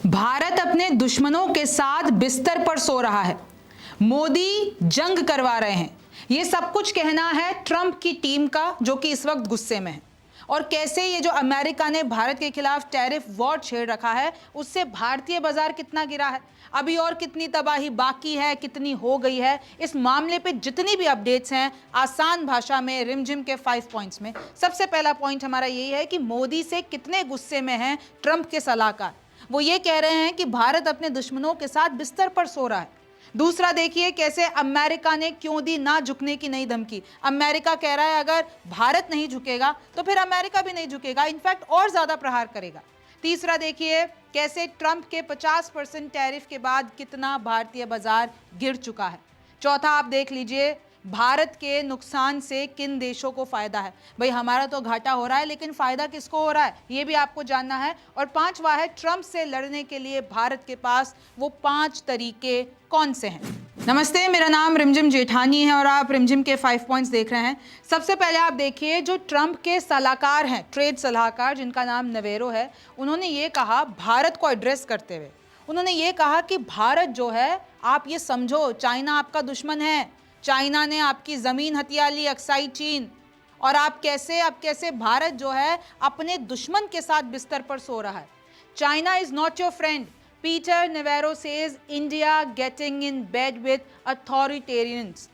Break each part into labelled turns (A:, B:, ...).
A: भारत अपने दुश्मनों के साथ बिस्तर पर सो रहा है, मोदी जंग करवा रहे हैं। ये सब कुछ कहना है ट्रंप की टीम का, जो कि इस वक्त गुस्से में है। और कैसे ये जो अमेरिका ने भारत के खिलाफ टैरिफ वॉर छेड़ रखा है, उससे भारतीय बाजार कितना गिरा है, अभी और कितनी तबाही बाकी है, कितनी हो गई है। इस मामले पे जितनी भी अपडेट्स हैं, आसान भाषा में रिमझिम के 5 पॉइंट्स में। सबसे पहला पॉइंट हमारा यही है कि मोदी से कितने गुस्से में हैं ट्रंप के सलाहकार। वो ये कह रहे हैं कि भारत अपने दुश्मनों के साथ बिस्तर पर सो रहा है। दूसरा देखिए कैसे अमेरिका ने क्यों दी ना झुकने की नई धमकी। अमेरिका कह रहा है अगर भारत नहीं झुकेगा तो फिर अमेरिका भी नहीं झुकेगा, इनफैक्ट और ज्यादा प्रहार करेगा। तीसरा देखिए कैसे ट्रंप के 50% टैरिफ के बाद कितना भारतीय बाजार गिर चुका है। चौथा आप देख लीजिए भारत के नुकसान से किन देशों को फायदा है। भाई हमारा तो घाटा हो रहा है, लेकिन फायदा किसको हो रहा है ये भी आपको जानना है। और पांचवा है ट्रंप से लड़ने के लिए भारत के पास वो 5 तरीके कौन से हैं। नमस्ते, मेरा नाम रिमझिम जेठानी है और आप रिमझिम के 5 पॉइंट्स देख रहे हैं। सबसे पहले आप देखिए जो ट्रंप के सलाहकार हैं, ट्रेड सलाहकार जिनका नाम नवेरो है, उन्होंने ये कहा भारत को एड्रेस करते हुए, उन्होंने ये कहा कि भारत जो है, आप ये समझो चाइना आपका दुश्मन है, चाइना ने आपकी ज़मीन हथिया ली, अक्साई चीन, और आप कैसे भारत जो है अपने दुश्मन के साथ बिस्तर पर सो रहा है। China is not your friend. Peter Navarro says India getting in bed with authoritarians,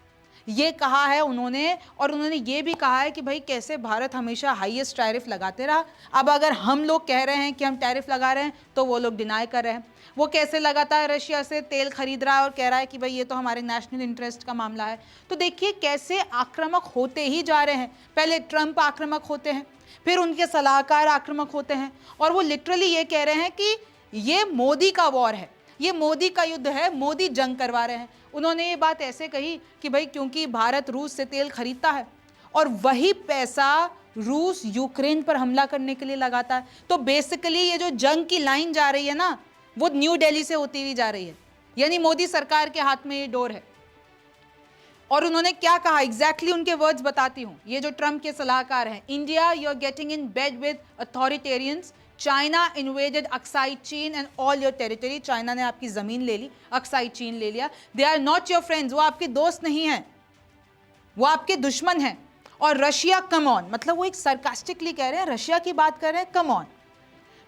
A: ये कहा है उन्होंने। और उन्होंने ये भी कहा है कि भाई कैसे भारत हमेशा हाईएस्ट टैरिफ लगाते रहा, अब अगर हम लोग कह रहे हैं कि हम टैरिफ लगा रहे हैं तो वो लोग डिनाई कर रहे हैं। वो कैसे लगातार रशिया से तेल खरीद रहा है और कह रहा है कि भाई ये तो हमारे नेशनल इंटरेस्ट का मामला है। तो देखिए कैसे आक्रामक होते ही जा रहे हैं। पहले ट्रंप आक्रामक होते हैं, फिर उनके सलाहकार आक्रामक होते हैं, और वो लिटरली ये कह रहे हैं कि ये मोदी का वॉर है, ये मोदी का युद्ध है, मोदी जंग करवा रहे हैं। उन्होंने ये बात ऐसे कही कि भाई क्योंकि भारत रूस से तेल खरीदता है और वही पैसा रूस यूक्रेन पर हमला करने के लिए लगाता है। तो बेसिकली ये जो जंग की लाइन जा रही है ना, वो न्यू दिल्ली से होती हुई जा रही है, यानी मोदी सरकार के हाथ में ये डोर है। और उन्होंने क्या कहा एग्जैक्टली उनके वर्ड्स बताती हूं। ये जो ट्रंप के सलाहकार हैं, India you are getting in bed with authoritarians, China invaded Aksai Chin and all your territory, China ने आपकी जमीन ले ली, अक्साई चीन ले लिया। They are not your friends, वो आपके दोस्त नहीं हैं, वो आपके दुश्मन हैं। और रशिया कम ऑन, मतलब वो एक सरकास्टिकली कह रहे हैं, रशिया की बात कर रहे हैं, कम ऑन।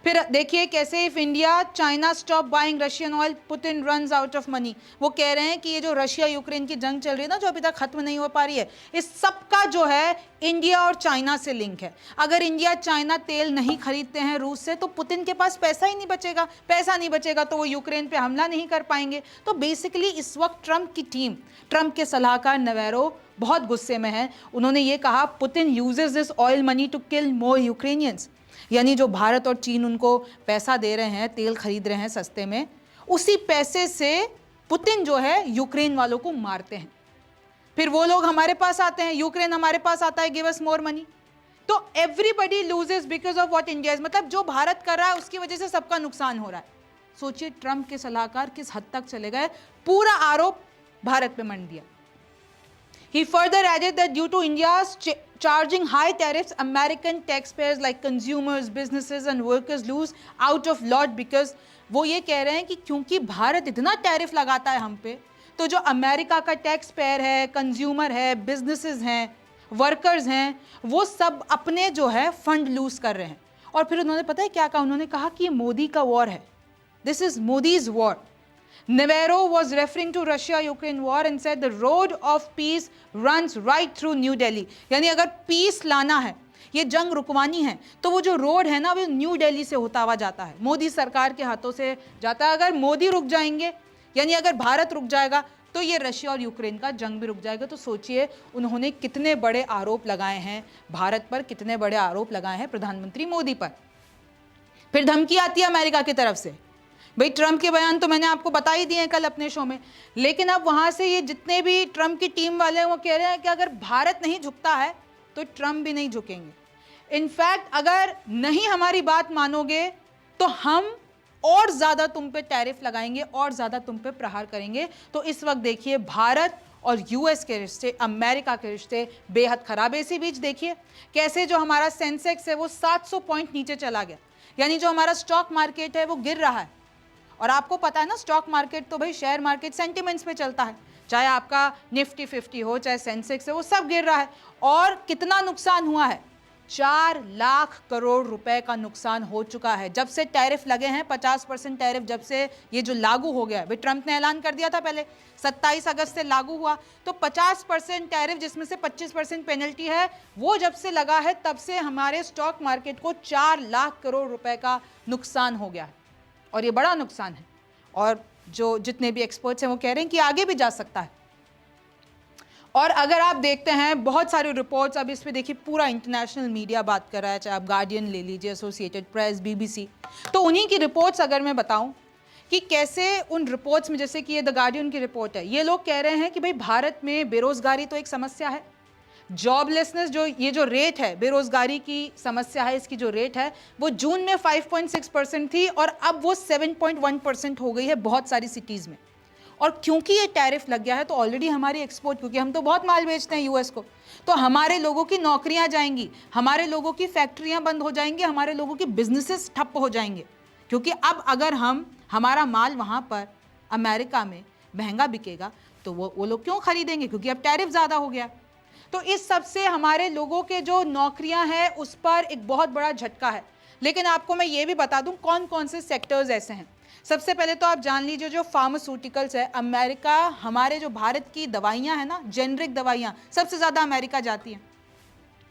A: फिर देखिए कैसे if India China stop buying Russian oil Putin runs out of money. वो कह रहे हैं कि ये जो रशिया यूक्रेन की जंग चल रही है ना, जो अभी तक खत्म नहीं हो पा रही है, इस सब का जो है इंडिया और चाइना से लिंक है। अगर इंडिया चाइना तेल नहीं खरीदते हैं रूस से तो पुतिन के पास पैसा ही नहीं बचेगा, पैसा नहीं बचेगा तो वो यूक्रेन पे हमला नहीं कर पाएंगे। तो बेसिकली इस वक्त ट्रंप की टीम, ट्रंप के सलाहकार नवेरो बहुत गुस्से में है। उन्होंने ये कहा Putin uses this oil money to kill more Ukrainians, यानी जो भारत और चीन उनको पैसा दे रहे हैं, तेल खरीद रहे हैं सस्ते में, उसी पैसे से पुतिन जो है यूक्रेन वालों को मारते हैं। फिर वो लोग हमारे पास आते हैं, यूक्रेन हमारे पास आता है, गिव अस मोर मनी। तो everybody loses because of what India is, मतलब जो भारत कर रहा है उसकी वजह से सबका नुकसान हो रहा है। सोचिए ट्रंप के सलाहकार किस हद तक चले गए, पूरा आरोप भारत पे मंड दिया। He further added that due to India's charging high tariffs, American taxpayers like consumers, businesses and workers lose out of lot because वो ये कह रहे हैं कि क्योंकि भारत इतना टैरिफ लगाता है हम पे, तो जो अमेरिका का टैक्स पेयर है, कंज्यूमर है, बिजनेसेस हैं, वर्कर्स हैं, वो सब अपने जो है फंड लूज कर रहे हैं। और फिर उन्होंने पता है क्या कहा, उन्होंने कहा कि ये मोदी का वॉर है, this is Modi's war. Navarro was referring to Russia-Ukraine war and said the road of peace runs right through New Delhi. यानी अगर पीस लाना है, ये जंग रुकवानी है, तो वो जो रोड है ना वो न्यू दिल्ली से होता हुआ जाता है, मोदी सरकार के हाथों से जाता है। अगर मोदी रुक जाएंगे, यानी अगर भारत रुक जाएगा, तो ये रशिया और यूक्रेन का जंग भी रुक जाएगा। तो सोचिए उन्होंने कितने बड़े आरोप लगाए हैं भारत पर, कितने बड़े आरोप लगाए हैं प्रधानमंत्री मोदी पर। फिर धमकी आती है अमेरिका की तरफ से। भाई ट्रंप के बयान तो मैंने आपको बता ही दिए हैं कल अपने शो में, लेकिन अब वहाँ से ये जितने भी ट्रंप की टीम वाले हैं वो कह रहे हैं कि अगर भारत नहीं झुकता है तो ट्रंप भी नहीं झुकेंगे। इनफैक्ट अगर नहीं हमारी बात मानोगे तो हम और ज़्यादा तुम पे टैरिफ लगाएंगे और ज़्यादा तुम पे प्रहार करेंगे। तो इस वक्त देखिए भारत और यूएस के रिश्ते, अमेरिका के रिश्ते बेहद खराब है। इसी बीच देखिए कैसे जो हमारा सेंसेक्स है वो 700 पॉइंट नीचे चला गया, यानी जो हमारा स्टॉक मार्केट है वो गिर रहा है। और आपको पता है ना, स्टॉक मार्केट तो भाई शेयर मार्केट सेंटिमेंट्स पे चलता है, चाहे आपका निफ्टी 50 हो, चाहे सेंसेक्स हो, वो सब गिर रहा है। और कितना नुकसान हुआ है, 4 लाख करोड़ रुपए का नुकसान हो चुका है जब से टैरिफ लगे हैं। 50% टैरिफ जब से ये जो लागू हो गया है, ट्रंप ने ऐलान कर दिया था पहले 27 अगस्त से लागू हुआ, तो 50% टैरिफ जिसमें से 25% पेनल्टी है, वो जब से लगा है तब से हमारे स्टॉक मार्केट को 4 लाख करोड़ रुपए का नुकसान हो गया है, और ये बड़ा नुकसान है। और जो जितने भी एक्सपर्ट्स हैं वो कह रहे हैं कि आगे भी जा सकता है। और अगर आप देखते हैं बहुत सारी रिपोर्ट्स, अब इस पे देखिए पूरा इंटरनेशनल मीडिया बात कर रहा है, चाहे आप गार्डियन ले लीजिए, एसोसिएटेड प्रेस, बीबीसी, तो उन्हीं की रिपोर्ट्स अगर मैं बताऊं कि कैसे उन रिपोर्ट्स में, जैसे कि ये द गार्डियन की रिपोर्ट है, ये लोग कह रहे हैं कि भाई भारत में बेरोजगारी तो एक समस्या है, जॉबलेसनेस जो ये जो रेट है, बेरोजगारी की समस्या है, इसकी जो रेट है वो जून में 5.6% थी और अब वो 7.1% हो गई है बहुत सारी सिटीज़ में। और क्योंकि ये टैरिफ लग गया है तो ऑलरेडी हमारी एक्सपोर्ट, क्योंकि हम तो बहुत माल बेचते हैं यूएस को, तो हमारे लोगों की नौकरियां जाएंगी, हमारे लोगों की फैक्ट्रियां बंद हो जाएंगी, हमारे लोगों की बिजनेसेस ठप हो जाएंगे। क्योंकि अब अगर हमारा माल वहाँ पर अमेरिका में महंगा बिकेगा तो वो लोग क्यों खरीदेंगे, क्योंकि अब टैरिफ ज़्यादा हो गया। तो इस सब से हमारे लोगों के जो नौकरियां हैं उस पर एक बहुत बड़ा झटका है। लेकिन आपको मैं ये भी बता दूं कौन कौन से सेक्टर्स ऐसे हैं। सबसे पहले तो आप जान लीजिए जो फार्मास्यूटिकल्स है, अमेरिका, हमारे जो भारत की दवाइयां हैं ना, जेनरिक दवाइयां सबसे ज़्यादा अमेरिका जाती हैं,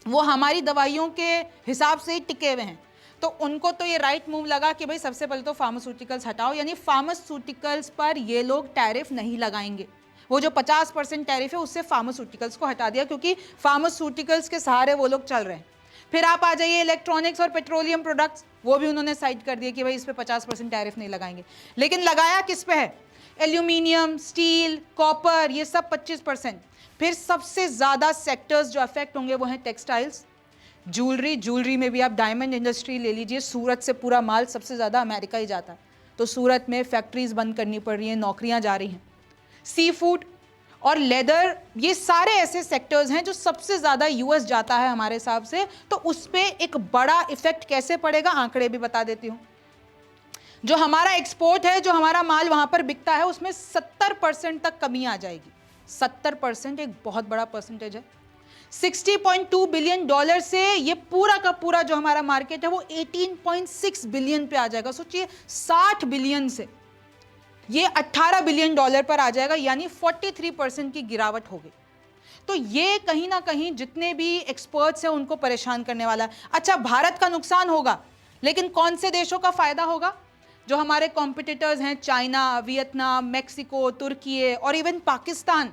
A: वो हमारी दवाइयों के हिसाब से ही टिके हुए हैं। तो उनको तो ये राइट मूव लगा कि भाई सबसे पहले तो फार्मास्यूटिकल्स हटाओ, यानी फार्मास्यूटिकल्स पर ये लोग टैरिफ नहीं लगाएंगे। वो जो 50% टैरिफ है उससे फार्मास्यूटिकल्स को हटा दिया, क्योंकि फार्मास्यूटिकल्स के सहारे वो लोग चल रहे हैं। फिर आप आ जाइए इलेक्ट्रॉनिक्स और पेट्रोलियम प्रोडक्ट्स, वो भी उन्होंने साइड कर दिया कि भाई इस पे 50% टैरिफ नहीं लगाएंगे। लेकिन लगाया किस पे है, एल्यूमिनियम, स्टील, कॉपर, ये सब 25%। फिर सबसे ज़्यादा सेक्टर्स जो अफेक्ट होंगे वो हैं टेक्सटाइल्स, ज्वेलरी में भी आप डायमंड इंडस्ट्री ले लीजिए, सूरत से पूरा माल सबसे ज़्यादा अमेरिका ही जाता है, तो सूरत में फैक्ट्रीज बंद करनी पड़ रही हैं, नौकरियां जा रही हैं। सी फूड और लेदर, ये सारे ऐसे सेक्टर्स हैं जो सबसे ज़्यादा यूएस जाता है हमारे हिसाब से, तो उस पर एक बड़ा इफेक्ट कैसे पड़ेगा आंकड़े भी बता देती हूँ। जो हमारा एक्सपोर्ट है, जो हमारा माल वहाँ पर बिकता है, उसमें 70% तक कमी आ जाएगी। 70% एक बहुत बड़ा परसेंटेज है। $60.2 बिलियन से ये पूरा का पूरा जो हमारा मार्केट है वो 18.6 बिलियन पे आ जाएगा। सोचिए 60 बिलियन से ये 18 बिलियन डॉलर पर आ जाएगा, यानी 43% की गिरावट होगी। तो ये कहीं ना कहीं जितने भी एक्सपर्ट्स हैं उनको परेशान करने वाला है। अच्छा, भारत का नुकसान होगा, लेकिन कौन से देशों का फायदा होगा? जो हमारे कॉम्पिटिटर्स हैं, चाइना, वियतनाम, मेक्सिको, तुर्की और even Pakistan,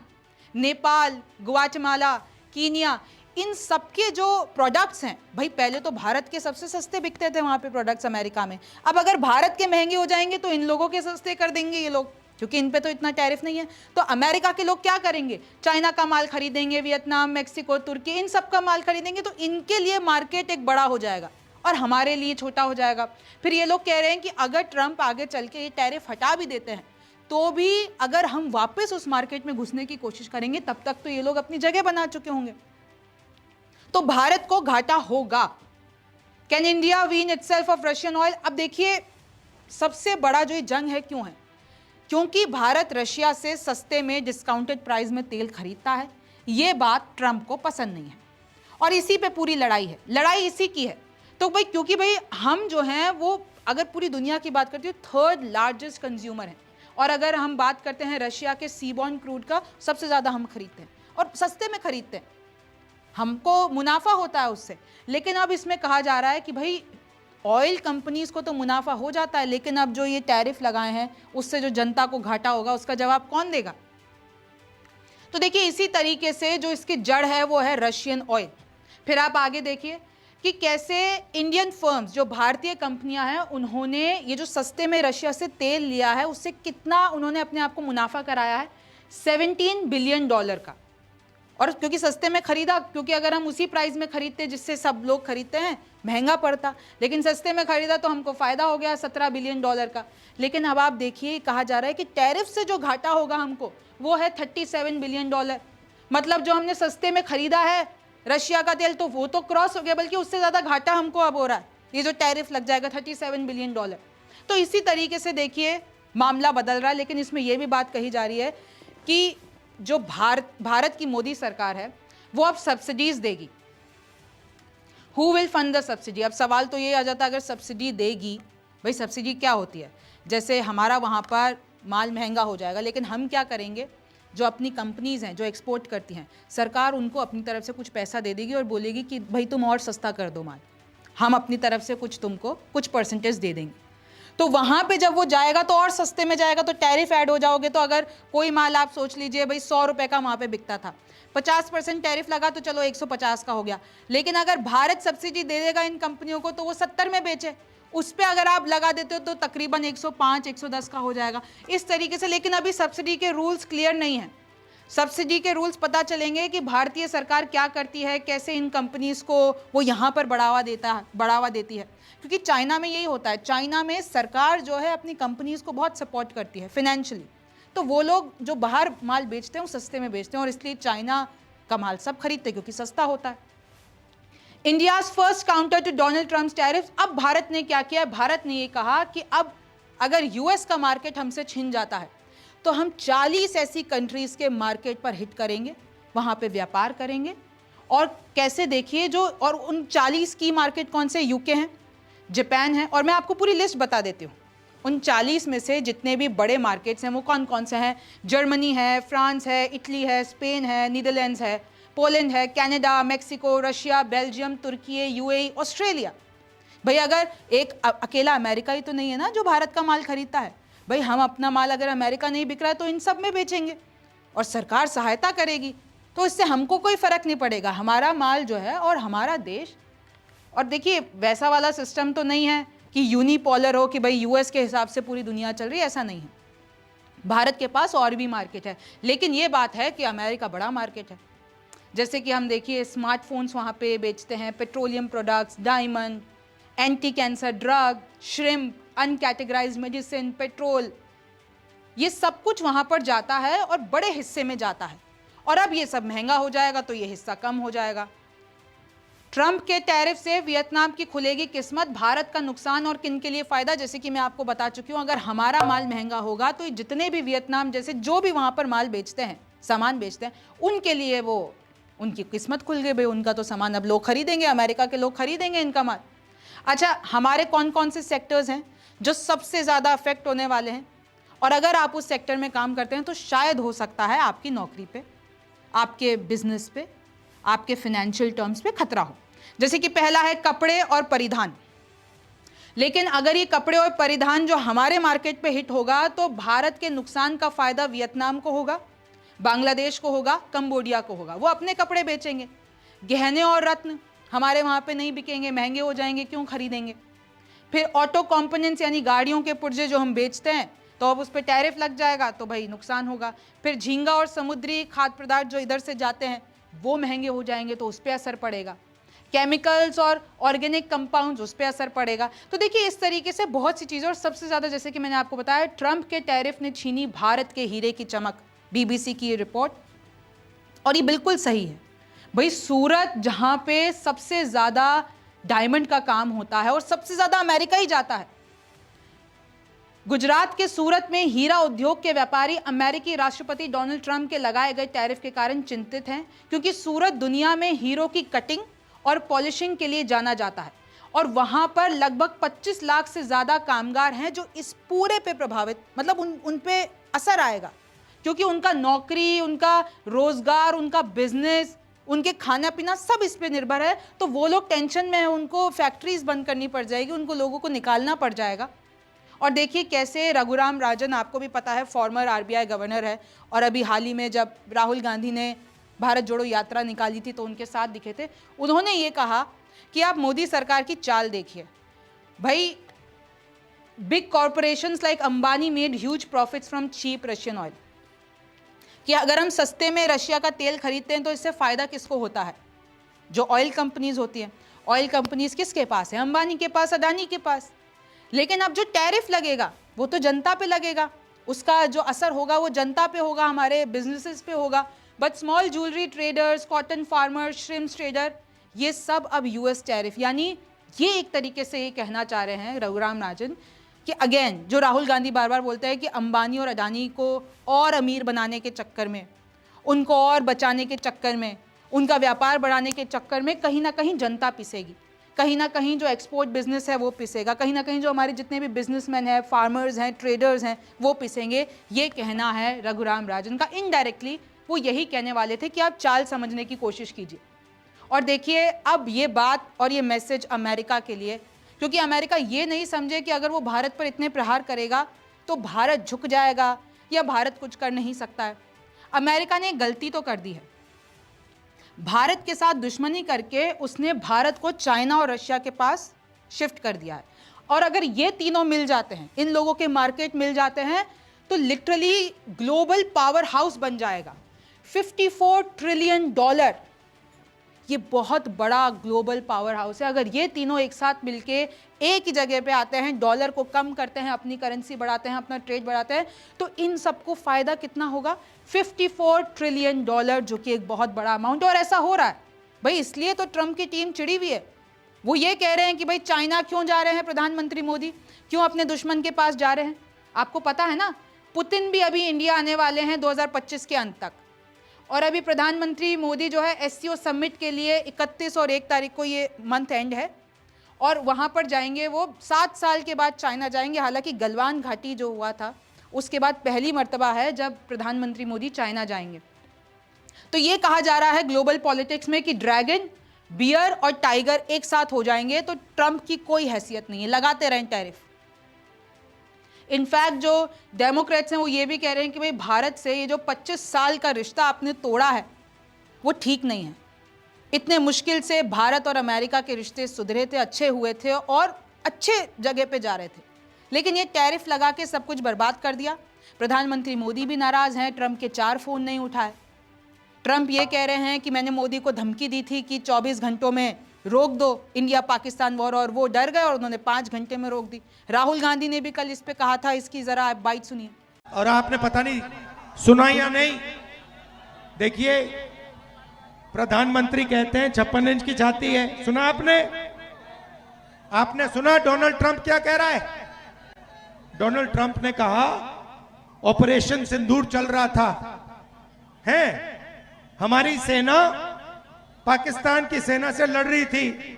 A: Nepal, Guatemala, Kenya, इन सबके जो प्रोडक्ट्स हैं, भाई पहले तो भारत के सबसे सस्ते बिकते थे वहाँ पे प्रोडक्ट्स अमेरिका में, अब अगर भारत के महंगे हो जाएंगे तो इन लोगों के सस्ते कर देंगे ये लोग, क्योंकि इन पे तो इतना टैरिफ नहीं है। तो अमेरिका के लोग क्या करेंगे, चाइना का माल खरीदेंगे, वियतनाम, मेक्सिको, तुर्की, इन सब का माल खरीदेंगे, तो इनके लिए मार्केट एक बड़ा हो जाएगा और हमारे लिए छोटा हो जाएगा। फिर ये लोग कह रहे हैं कि अगर ट्रंप आगे चल के ये टैरिफ हटा भी देते हैं तो भी अगर हम वापस उस मार्केट में घुसने की कोशिश करेंगे तब तक तो ये लोग अपनी जगह बना चुके होंगे, तो भारत को घाटा होगा। Can India wean itself of Russian oil? अब देखिए सबसे बड़ा जो ये जंग है क्यों है, क्योंकि भारत रशिया से सस्ते में डिस्काउंटेड प्राइस में तेल खरीदता है। ये बात ट्रंप को पसंद नहीं है और इसी पे पूरी लड़ाई है, लड़ाई इसी की है। तो भाई क्योंकि भाई हम जो हैं वो अगर पूरी दुनिया की बात करते हैं 3rd लार्जेस्ट कंज्यूमर हैं, और अगर हम बात करते हैं रशिया के सीबॉर्न क्रूड का, सबसे ज़्यादा हम खरीदते हैं और सस्ते में खरीदते हैं, हमको मुनाफा होता है उससे। लेकिन अब इसमें कहा जा रहा है कि भाई ऑयल कंपनीज को तो मुनाफा हो जाता है, लेकिन अब जो ये टैरिफ लगाए हैं उससे जो जनता को घाटा होगा उसका जवाब कौन देगा? तो देखिए इसी तरीके से जो इसकी जड़ है वो है रशियन ऑयल। फिर आप आगे देखिए कि कैसे इंडियन फर्म्स, जो भारतीय कंपनियां हैं, उन्होंने ये जो सस्ते में रशिया से तेल लिया है उससे कितना उन्होंने अपने आप को मुनाफा कराया है, $17 बिलियन का। और क्योंकि सस्ते में खरीदा, क्योंकि अगर हम उसी प्राइस में खरीदते जिससे सब लोग खरीदते हैं महंगा पड़ता, लेकिन सस्ते में खरीदा तो हमको फ़ायदा हो गया $17 बिलियन का। लेकिन अब आप देखिए कहा जा रहा है कि टैरिफ से जो घाटा होगा हमको वो है $37 बिलियन। मतलब जो हमने सस्ते में खरीदा है रशिया का तेल तो वो तो क्रॉस हो गया, बल्कि उससे ज़्यादा घाटा हमको अब हो रहा है, ये जो टैरिफ लग जाएगा $37 बिलियन। तो इसी तरीके से देखिए मामला बदल रहा है, लेकिन इसमें यह भी बात कही जा रही है कि जो भारत की मोदी सरकार है वो अब सब्सिडीज देगी। Who will fund the subsidy? अब सवाल तो ये आ जाता है, अगर सब्सिडी देगी, भाई सब्सिडी क्या होती है? जैसे हमारा वहाँ पर माल महंगा हो जाएगा, लेकिन हम क्या करेंगे? जो अपनी कंपनीज़ हैं जो एक्सपोर्ट करती हैं, सरकार उनको अपनी तरफ से कुछ पैसा दे देगी और बोलेगी कि भाई तुम और सस्ता कर दो माल, हम अपनी तरफ से कुछ तुमको कुछ परसेंटेज दे देंगे। तो वहाँ पे जब वो जाएगा तो और सस्ते में जाएगा, तो टैरिफ ऐड हो जाओगे। तो अगर कोई माल आप सोच लीजिए भाई 100 रुपये का वहाँ पे बिकता था, 50% टैरिफ लगा तो चलो 150 का हो गया। लेकिन अगर भारत सब्सिडी दे देगा इन कंपनियों को तो वो 70 में बेचे, उस पर अगर आप लगा देते हो तो तकरीबन 105 110 का हो जाएगा, इस तरीके से। लेकिन अभी सब्सिडी के रूल्स क्लियर नहीं हैं। सब्सिडी के रूल्स पता चलेंगे कि भारतीय सरकार क्या करती है, कैसे इन कंपनीज को वो यहाँ पर बढ़ावा देती है। क्योंकि चाइना में यही होता है, चाइना में सरकार जो है अपनी कंपनीज को बहुत सपोर्ट करती है फिनेंशियली, तो वो लोग जो बाहर माल बेचते हैं वो सस्ते में बेचते हैं, और इसलिए चाइना का माल सब खरीदते हैं क्योंकि सस्ता होता है। India's first counter to Donald Trump's tariff. अब भारत ने क्या किया? भारत ने ये कहा कि अब अगर यूएस का मार्केट हमसे छिन जाता है तो हम 40 ऐसी कंट्रीज के मार्केट पर हिट करेंगे, वहां पे व्यापार करेंगे। और कैसे? देखिए, जो और उन 40 की मार्केट कौन से? यूके हैं, जापान है, और मैं आपको पूरी लिस्ट बता देती हूँ। उन 40 में से जितने भी बड़े मार्केट्स हैं वो कौन कौन से हैं? जर्मनी है, फ्रांस है, इटली है, स्पेन है, नीदरलैंड्स है, पोलैंड है, कनाडा, मेक्सिको, रशिया, बेल्जियम, तुर्की, यूएई, ऑस्ट्रेलिया। भाई अगर एक अकेला अमेरिका ही तो नहीं है ना जो भारत का माल खरीदता है। भाई हम अपना माल अगर अमेरिका नहीं बिक रहा है तो इन सब में बेचेंगे और सरकार सहायता करेगी, तो इससे हमको कोई फ़र्क नहीं पड़ेगा। हमारा माल जो है और हमारा देश। और देखिए, वैसा वाला सिस्टम तो नहीं है कि यूनिपोलर हो कि भाई यूएस के हिसाब से पूरी दुनिया चल रही है, ऐसा नहीं है। भारत के पास और भी मार्केट है, लेकिन ये बात है कि अमेरिका बड़ा मार्केट है। जैसे कि हम देखिए स्मार्टफोन्स वहाँ पे बेचते हैं, petroleum products, diamond, anti cancer drug, shrimp, uncategorized medicine, petrol, ये सब कुछ वहाँ पर जाता है और बड़े हिस्से में जाता है। और अब ये सब महंगा हो जाएगा तो ये हिस्सा कम हो जाएगा। ट्रंप के टैरिफ से वियतनाम की खुलेगी किस्मत, भारत का नुकसान और किन के लिए फ़ायदा? जैसे कि मैं आपको बता चुकी हूँ, अगर हमारा माल महंगा होगा तो जितने भी वियतनाम जैसे जो भी वहाँ पर माल बेचते हैं, सामान बेचते हैं, उनके लिए वो उनकी किस्मत खुल गई। भाई उनका तो सामान अब लोग खरीदेंगे, अमेरिका के लोग खरीदेंगे इनका माल। अच्छा, हमारे कौन कौन से सेक्टर्स हैं जो सबसे ज़्यादा अफेक्ट होने वाले हैं? और अगर आप उस सेक्टर में काम करते हैं तो शायद हो सकता है आपकी नौकरी पे, आपके बिजनेस पे, आपके फिनेंशियल टर्म्स पे खतरा हो। जैसे कि पहला है कपड़े और परिधान। लेकिन अगर ये कपड़े और परिधान जो हमारे मार्केट पे हिट होगा तो भारत के नुकसान का फायदा वियतनाम को होगा, बांग्लादेश को होगा, कंबोडिया को होगा। वो अपने कपड़े बेचेंगे। गहने और रत्न हमारे वहाँ पे नहीं बिकेंगे, महंगे हो जाएंगे, क्यों खरीदेंगे? फिर ऑटो कंपोनेंट्स यानी गाड़ियों के पुर्जे जो हम बेचते हैं तो अब उस पर टैरिफ लग जाएगा तो भाई नुकसान होगा। फिर झींगा और समुद्री खाद्य पदार्थ जो इधर से जाते हैं वो महंगे हो जाएंगे तो उस पर असर पड़ेगा। केमिकल्स और ऑर्गेनिक कंपाउंड्स, उस पर असर पड़ेगा। तो देखिए, इस तरीके से बहुत सी चीज़ें। और सबसे ज़्यादा जैसे कि मैंने आपको बताया, ट्रंप के टैरिफ ने छीनी भारत के हीरे की चमक, बीबीसी की ये रिपोर्ट। और ये बिल्कुल सही है भाई। सूरत जहाँ पे सबसे ज़्यादा डायमंड का काम होता है और सबसे ज़्यादा अमेरिका ही जाता है, गुजरात के सूरत में हीरा उद्योग के व्यापारी अमेरिकी राष्ट्रपति डोनाल्ड ट्रंप के लगाए गए टैरिफ के कारण चिंतित हैं, क्योंकि सूरत दुनिया में हीरों की कटिंग और पॉलिशिंग के लिए जाना जाता है और वहां पर लगभग 25 लाख से ज़्यादा कामगार हैं जो इस पूरे पे प्रभावित, मतलब उन पे असर आएगा, क्योंकि उनका नौकरी, उनका रोजगार, उनका बिजनेस, उनके खाना पीना सब इस पे निर्भर है। तो वो लोग टेंशन में है, उनको फैक्ट्रीज बंद करनी पड़ जाएगी, उनको लोगों को निकालना पड़ जाएगा। और देखिए कैसे रघुराम राजन, आपको भी पता है, फॉर्मर आरबीआई गवर्नर है, और अभी हाल ही में जब राहुल गांधी ने भारत जोड़ो यात्रा निकाली थी तो उनके साथ दिखे थे। उन्होंने ये कहा कि आप मोदी सरकार की चाल देखिए भाई, big corporations like Ambani made huge profits from cheap Russian oil, कि अगर हम सस्ते में रशिया का तेल खरीदते हैं तो इससे फ़ायदा किसको होता है? जो ऑयल कंपनीज होती हैं। ऑयल कंपनीज किसके पास है? अंबानी के पास, अडानी के पास। लेकिन अब जो टैरिफ लगेगा वो तो जनता पे लगेगा, उसका जो असर होगा वो जनता पे होगा, हमारे बिजनेसेस पे होगा। But small jewellery traders, cotton farmers, shrimps trader, ये सब अब यूएस टैरिफ, यानी ये एक तरीके से ये कहना चाह रहे हैं रघुराम राजन कि अगेन जो राहुल गांधी बार बार बोलते हैं कि अंबानी और अडानी को और अमीर बनाने के चक्कर में, उनको और बचाने के चक्कर में, उनका व्यापार बढ़ाने के चक्कर में कहीं ना कहीं जनता पिसेगी, कहीं ना कहीं जो एक्सपोर्ट बिजनेस है वो पिसेगा, कहीं ना कहीं जो हमारे जितने भी बिजनेसमैन हैं, फार्मर्स हैं, ट्रेडर्स हैं, वो पिसेंगे। ये कहना है रघुराम राजन का। इनडायरेक्टली वो यही कहने वाले थे कि आप चाल समझने की कोशिश कीजिए। और देखिए अब ये बात और ये मैसेज अमेरिका के लिए, क्योंकि अमेरिका ये नहीं समझे कि अगर वो भारत पर इतने प्रहार करेगा तो भारत झुक जाएगा या भारत कुछ कर नहीं सकता है। अमेरिका ने गलती तो कर दी है, भारत के साथ दुश्मनी करके उसने भारत को चाइना और रशिया के पास शिफ्ट कर दिया है। और अगर ये तीनों मिल जाते हैं, इन लोगों के मार्केट मिल जाते हैं, तो लिटरली ग्लोबल पावर हाउस बन जाएगा। $54 ट्रिलियन, ये बहुत बड़ा ग्लोबल पावर हाउस है। अगर ये तीनों एक साथ मिलके एक ही जगह पे आते हैं, डॉलर को कम करते हैं, अपनी करेंसी बढ़ाते हैं, अपना ट्रेड बढ़ाते हैं, तो इन सबको फायदा कितना होगा? $54 ट्रिलियन, जो कि एक बहुत बड़ा अमाउंट है। और ऐसा हो रहा है भाई, इसलिए तो ट्रंप की टीम चिड़ी हुई है। वो ये कह रहे हैं कि भाई चाइना क्यों जा रहे हैं प्रधानमंत्री मोदी, क्यों अपने दुश्मन के पास जा रहे हैं? आपको पता है ना, पुतिन भी अभी इंडिया आने वाले हैं 2025 के अंत तक। और अभी प्रधानमंत्री मोदी जो है एससीओ समिट के लिए 31 और 1 तारीख को, ये मंथ एंड है, और वहाँ पर जाएंगे। वो 7 साल के बाद चाइना जाएंगे। हालांकि गलवान घाटी जो हुआ था उसके बाद पहली मर्तबा है जब प्रधानमंत्री मोदी चाइना जाएंगे। तो ये कहा जा रहा है ग्लोबल पॉलिटिक्स में कि ड्रैगन, बियर और टाइगर एक साथ हो जाएंगे, तो ट्रंप की कोई हैसियत नहीं है, लगाते रहें टैरिफ। इनफैक्ट जो डेमोक्रेट्स हैं वो ये भी कह रहे हैं कि भाई भारत से ये जो 25 साल का रिश्ता आपने तोड़ा है वो ठीक नहीं है। इतने मुश्किल से भारत और अमेरिका के रिश्ते सुधरे थे, अच्छे हुए थे और अच्छे जगह पे जा रहे थे, लेकिन ये टैरिफ लगा के सब कुछ बर्बाद कर दिया। प्रधानमंत्री मोदी भी नाराज़ हैं, ट्रंप के 4 फ़ोन नहीं उठाए। ट्रंप ये कह रहे हैं कि मैंने मोदी को धमकी दी थी कि 24 घंटों में रोक दो इंडिया पाकिस्तान वॉर, और वो डर गए और उन्होंने 5 घंटे में रोक दी। राहुल गांधी ने भी कल इस पे कहा था, इसकी जरा आप बाइट सुनिए।
B: और आपने पता नहीं सुना या नहीं, देखिए प्रधानमंत्री कहते हैं 56 इंच की छाती है, सुना आपने? आपने सुना डोनाल्ड ट्रंप क्या कह रहा है? डोनाल्ड ट्रंप ने कहा ऑपरेशन सिंदूर चल रहा था, है हमारी सेना पाकिस्तान की सेना से लड़ रही थी।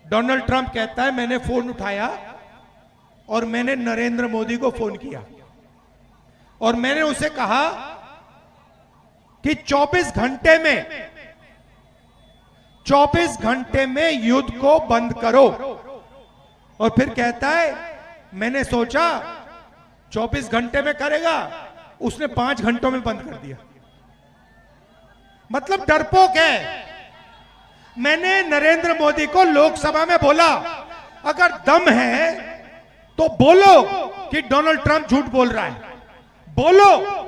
B: डोनाल्ड ट्रंप कहता है मैंने फोन उठाया और मैंने नरेंद्र मोदी को फोन किया और मैंने उसे कहा कि 24 घंटे में युद्ध को बंद करो। और फिर कहता है मैंने सोचा 24 घंटे में करेगा, उसने 5 घंटों में बंद कर दिया। मतलब डरपोक है। मैंने नरेंद्र मोदी को लोकसभा में बोला अगर दम है तो बोलो कि डोनाल्ड ट्रंप झूठ बोल रहा है, बोलो।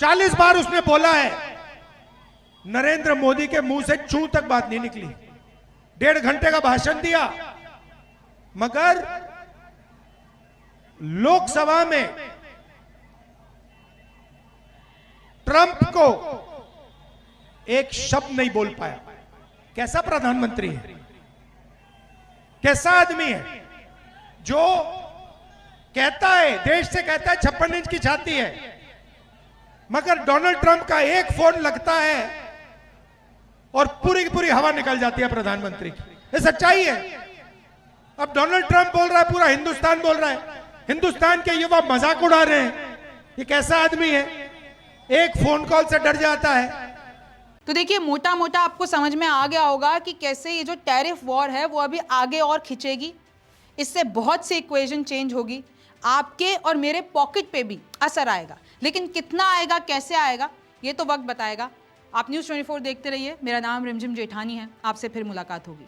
B: 40 बार उसने बोला है, नरेंद्र मोदी के मुंह से चू तक बात नहीं निकली। 1.5 घंटे का भाषण दिया, मगर लोकसभा में ट्रंप को एक शब्द नहीं बोल पाया। कैसा प्रधानमंत्री है, कैसा आदमी है जो कहता है, देश से कहता है 56 इंच की छाती है, मगर डोनाल्ड ट्रंप का एक फोन लगता है और पूरी की पूरी हवा निकल जाती है प्रधानमंत्री की। ये सच्चाई है। अब डोनाल्ड ट्रंप बोल रहा है, पूरा हिंदुस्तान बोल रहा है, हिंदुस्तान के युवा मजाक उड़ा रहे हैं। ये कैसा आदमी है, एक फोन कॉल से डर जाता है।
A: तो देखिए मोटा मोटा आपको समझ में आ गया होगा कि कैसे ये जो टैरिफ वॉर है वो अभी आगे और खिंचेगी। इससे बहुत सी इक्वेशन चेंज होगी, आपके और मेरे पॉकेट पे भी असर आएगा, लेकिन कितना आएगा, कैसे आएगा, ये तो वक्त बताएगा। आप न्यूज़ 24 देखते रहिए। मेरा नाम रिमझिम जेठानी है। आपसे फिर मुलाकात होगी।